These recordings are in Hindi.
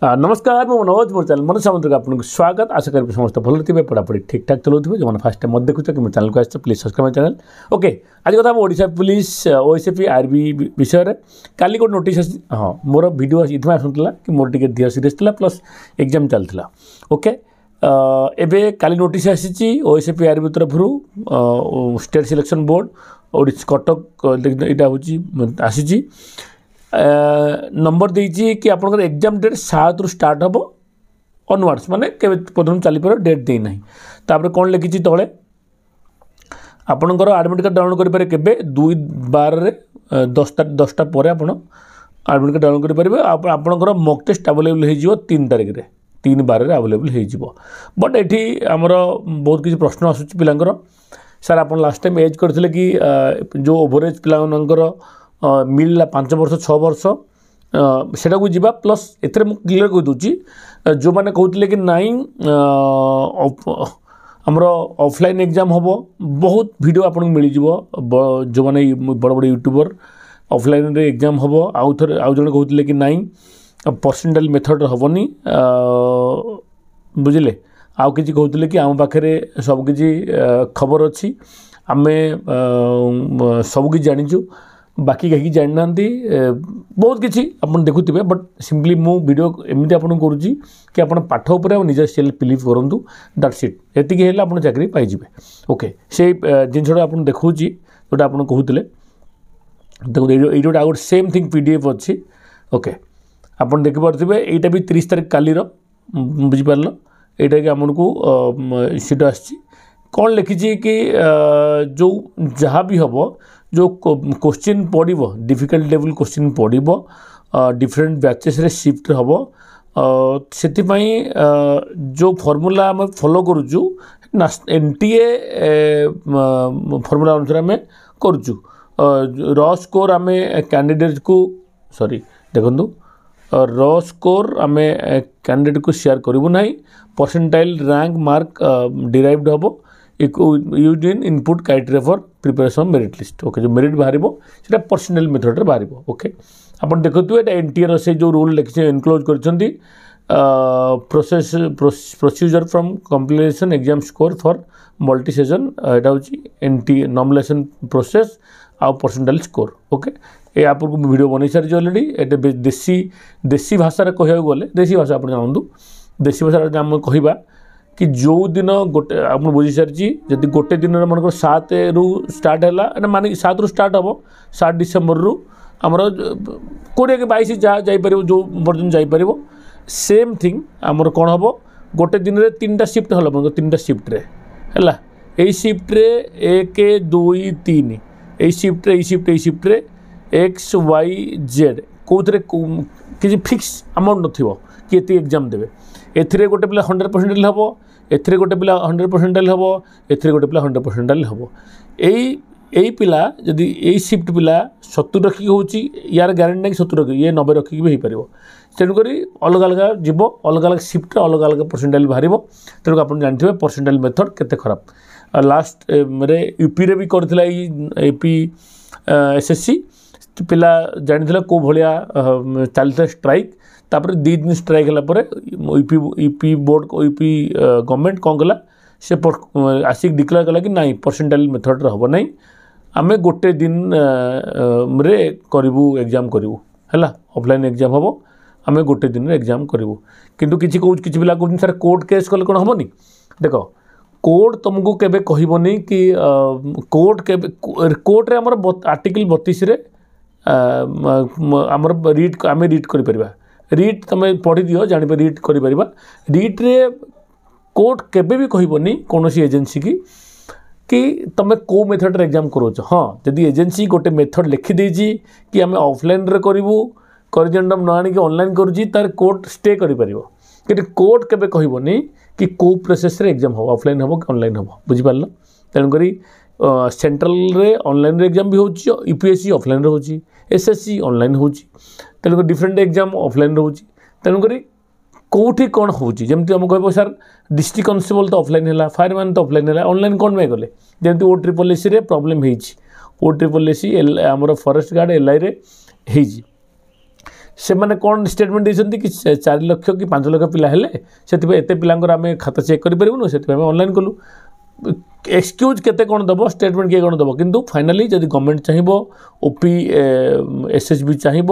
नमस्कार मो मनोज मोर चैनल मन सामंत आपको स्वागत आशा करी समस्त भल थे पढ़ापढ़ी ठीक ठाक चलाऊ जो फास्ट टाइम मत देखुच कि चैनल को आस प्लीज सब्सक्राइब चैनल ओके। आज कथा ओडिशा पुलिस ओएसएफई आरबी विषय में काली गोटे नोटिस हाँ मोर वीडियो इतना आसूला कि मोर टे देह सीरीयस था प्लस एग्जाम चलता ओके। एबे काली नोटिस आसी ओएसएफई आरबी तरफ state selection board Odisha Cuttack यहाँ हूँ आसी नंबर देती कि आपंकर एग्जाम डेट 7 रु स्टार्ट हम ऑनवर्ड्स माने के प्रथम चली पार डेट देना तापर कौन लिखी तले आपणकर एडमिट कार्ड डाउनलोड करेंगे केबे 2/12 पर आप एडमिट कार्ड डाउनलोड करेंगे आपणकर मॉक टेस्ट अवेलेबल हो 3 तारिख में 3/12 अवेलेबल हो बट ये आमर बहुत किसी प्रश्न आसूँ पिलांकर सर आप लास्ट टाइम एज करते कि जो ओभरेज पिलांकर मिलला 5 वर्ष 6 वर्ष सेटा को जीवा प्लस एथरे मु क्लियर कर दूची जो माने कहते कि नाई हमर ऑफलाइन एग्जाम हम बहुत वीडियो आपन मिल जीवो जो माने बड़ बड़ यूट्यूबर ऑफलाइन रे एग्जाम हम आउ जने कहते कि नाई परसेंटाइल मेथड हेनी बुझिले आउ किसी कहते कि आम पाखे सब किसी खबर अच्छी आमे सब किसी जानिचु बाकी कहीं जानी ना बहुत किसी आप देखुए बट सिंपली मु वीडियो एमती आपको करुँची कि आप पाठ उपर निज सेल्फ बिलीव करूँ दैट्स इट एतिकी आप चाकरी पाइबे ओके। से जिनसा आप देखा जोटा आप कहते देखो ये गोटे सेम थिंग पीडीएफ अच्छी ओके। आप देखिपे यहाँ भी 30 तारिख कालीर बुझिपार यहाँ कि आमको सीट आसी कौन लिखी कि जो जहाँ भी हम जो क्वेश्चन पड़ो डिफिकल्ट लेवल क्वेश्चन पड़ो डिफरेंट बैचेस रे शिफ्ट हम से जो फॉर्मूला आम फॉलो करुचु एनटीए फॉर्मूला अनुसार आम करुचु रॉ स्कोर आम कैंडिडेट को सॉरी देखो रॉ स्कोर आम कैंडिडेट को शेयर करूँ ना परसेंटाइल रैंक मार्क डिराइव्ड हम use in input criteria for preparation merit list okay. जो मेरिट बाहर से परसेंटाइल मेथड बाहर ओके। आप देखुए एनटीए से जो रूल लिखी इनक्लोज कर process procedure from completion exam score for multi Schezwan यहाँ हूँ एनटी नॉमिनेशन प्रोसेस आउ परसेंटाइल स्कोर ओके। ये आपको वीडियो बन सारी ऑलरेडी ये देसी भाषा कहूँ गले देसी भाषा आप जानतु देसी भाषा आम कहवा कि जो दिन गोटे आप बुझी सारी जदि गोटे दिन मन 7 रु स्टार्ट है माने 7 रु स्टार्ट हम 7 डिसेम्बर रु आमर 20 कि 22 जहाँ जापर जो पर्यटन जापर सेम थिंग आमर कौन हम गोटे दिन में 3टा शिफ्ट हल 3टा शिफ्ट है यही शिफ्ट्रे 1 2 3 यही शिफ्ट्रे एक्स वाई जेड कौन किसी फिक्स अमाउंट नथिबो कि एति एग्जाम देवे एथिरे गोटे पिला 100% हम एथिरे गोटे पिला 100% हम एथिरे गोटे पिला 100% हम यही पिला जदि यही शिफ्ट पिला 70 रखिक होची यार गारंटी नहीं 70 रखिक ये 90 रखिक भी हो पार तेणुक अलग अलग जीव अलग अलग शिफ्ट अलग अलग परसेंटाइल बाहर तेणुक आप जानते हैं परसेंटाइल मेथड केते खराब लास्ट रे यूपी रे भी करथिला यूपी एसएससी पिला जानी को भाया चलता स्ट्राइक तापर 2 दिन स्ट्राइक है यूपी बोर्ड को यूपी गवर्नमेंट कौन कला से आसिक डिक्लेयर कला कि नाई परसेंटाइल मेथड हम ना आम गोटे दिन रे करूँ एग्जाम करूँ है ऑफलाइन एग्जाम हम आम गोटे दिन एग्जाम करूँ किंतु किसी पिला कहते सर कोर्ट केस कले कौन हमनी देख कोर्ट तुमको केबे कहबनी कि कोर्ट रे हमर आर्टिकल 32 रे आमर आम रीड कर रीट तुम पढ़ी दियो जान रीट कर रीट रे कोर्ट केबे भी कहबनी कौन सी एजेंसी कि तुम को मेथड एग्जाम करोच हाँ जदि एजेंसी गोटे मेथड लिखिदे कि आम ऑफलाइन रे करूँ करजेंडम न आनिक ऑनलाइन करुँची तार कोर्ट स्टे कर कि कोर्ट केबे कहबनी कि को प्रोसेस रे एग्जाम हम ऑफलाइन हम कि ऑनलाइन हम बुझिपार तेणुक सेंट्रल रे ऑनलाइन एग्जाम भी होची यूपीएससी ऑफलाइन रे होची एसएससी ऑनलाइन होची तेणुक डिफरेंट एग्जाम ऑफलाइन होची तेणुक कौटी कौन होची जमती हम कहबो सर डिस्ट्रिक्ट कॉन्स्टेबल तो ऑफलाइन है फायरमैन तो ऑफलाइन है ऑनलाइन कौन में गले जमती OSSC रे प्रॉब्लम होची OSSC आमर फॉरेस्ट गार्ड एलआई रे होची से मैंने कौन स्टेटमेंट देते कि 4 लाख कि 5 लाख पिला हेले से एत पिलांकर आम खाता चेक करूँ से ऑनलाइन कलु एक्सक्यूज केते कौन दब स्टेटमेंट किए कौन दब किंतु फाइनाली जब गवर्नमेंट चाहिए ओपी एसएसबी चाहिए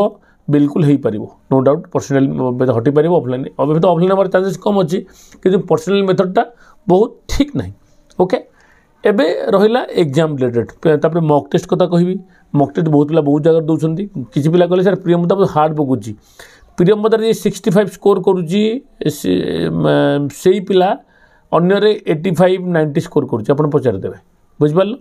बिल्कुल हो पार नो डाउट पर्सनाल हटि पार ऑफलाइन अभी तो ऑफलाइन हमारे चांसेस कम अच्छी कि पर्सनाल मेथडटा बहुत ठीक ना ओके एबे रहिला एग्जाम रिलेटेड तापर मॉक टेस्ट कथा कहबी मॉक टेस्ट बहुत पिला बहुत जगह दौरान किसी पिला कहले सर प्रियमदा बहुत हार्ड पकुची प्रियमदा ये 65 स्कोर करुच्ची से पिला अन्य 85 90 स्कोर करुच्ची आप पचारिदेवे बुझिपार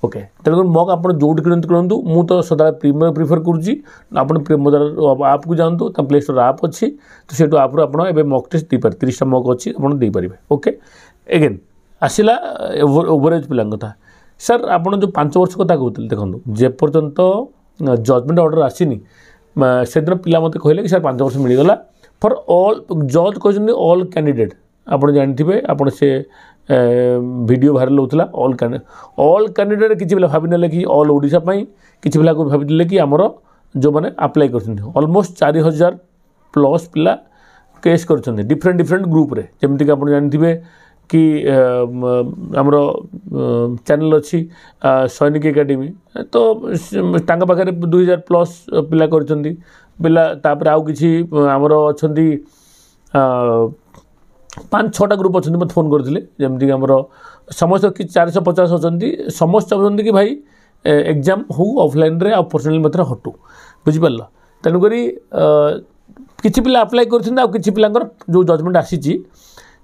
ओके तेणुकर मॉक आप जोट करूँ मु तो सदा प्रिमियर प्रिफर करुच्ची आप प्रियमदार आप को जातु प्ले स्टोर आप अच्छी तो से आप मॉक टेस्ट दे पारे 30टा मॉक अच्छी आपरे ओके एगेन आसला ओवरेज पिला कथा सर आप जो 5 वर्ष कथा कहते देखो जेपर्यंत जजमेंट ऑर्डर आसनी से दिन पिला मत कहले कि सर 5 वर्ष मिलगला फॉर ऑल जज कहते ऑल कैंडिडेट आप जानते आप से वीडियो वायरल होता ऑल कैंडिडेट किसी पिला भाभी कि ऑल ओडिशा किसी पिला को भाभी कि आमर जो मैंने अप्लाई कर ऑलमोस्ट 4000 प्लस पिला केस कर डिफरेंट डिफरेंट ग्रुप रे जमीक आप जानते कि आमर चैनल अच्छी सैनिक एकेडमी तो पाखे 2000 प्लस पिला कर पिला तापर आउ किसी आमर अच्छा 5-6टा ग्रुप अच्छा मत फोन करते जमीक आमर समस्त कि 450 अच्छा समस्त चाहते कि भाई एग्जाम हो ऑफलाइन रे आ पर्सनाल मत हटू बुझिपार तेणुक किसी पिला अप्लाई कर पिलांकर जो जजमेंट आसी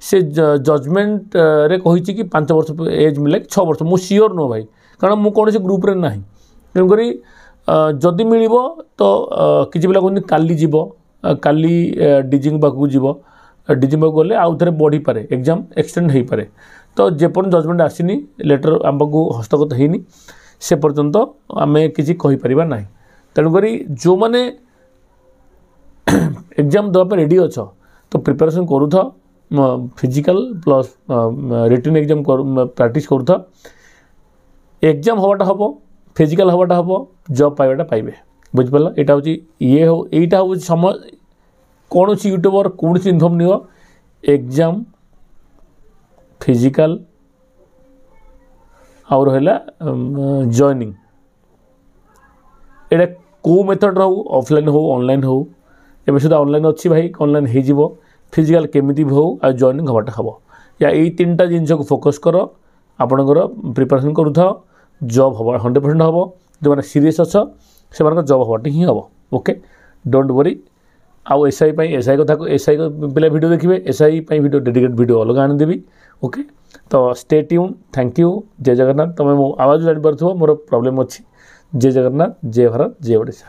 से जजमेंट रे कही कि 5 वर्ष एज मिले 6 वर्ष मु सियोर नो भाई कारण मु कौन ग्रुप रे ना तेणुक जदि मिल तो किसी पिला कहते काली जीव काली डीजी पाखक जीव डीजी पाक गले आउ थे बढ़ी पारे एग्जाम एक्सटेंड हो पारे तो जेपर्यंत जजमेंट आसनी लेटर आमको हस्तगत होनी से पर्यंत आम किसी कहीपर ना तेणुक जो मैंने एग्जाम देवाई रेडी अच्छ तो प्रिपेरेसन करूथ physical plus written exam practice करूथ एग्जाम हवाटा हम फिजिकल हवाटा हम जॉब पाइबाटा पाइबे बुझिपार यहाँ हूँ ये हो यहाँ हूँ समय कौन यूट्यूबर कौन इनकम नियो एग्जाम फिजिकल आउ रहा जॉइनिंग यहाँ कौ मेथड रो ऑफलाइन हो ऑनलाइन हो एवं सुधा ऑनलाइन अच्छी भाई ऑनलाइन हो फिजिकल केमिति हो आ जॉइनिंग हवाटा हम या ये 3टा जिनस को फोकस कर आपणकर प्रिपेरेसन करूथा जॉब हम 100% हम जो मैंने सीरीयस अच्छा से जॉब हवाटे ही हम ओके डोंट वरी आउ एसआई कथा एसआई पिला वीडियो देखिए एसआई वीडियो डेडिकेट वीडियो अलग आनीदेवी ओके तो स्टे ट्यून थैंक यू जय जगन्नाथ तुम मो आवाज जापर मोर प्रॉब्लम अच्छी जय जगन्नाथ जय भारत जय ओडिशा।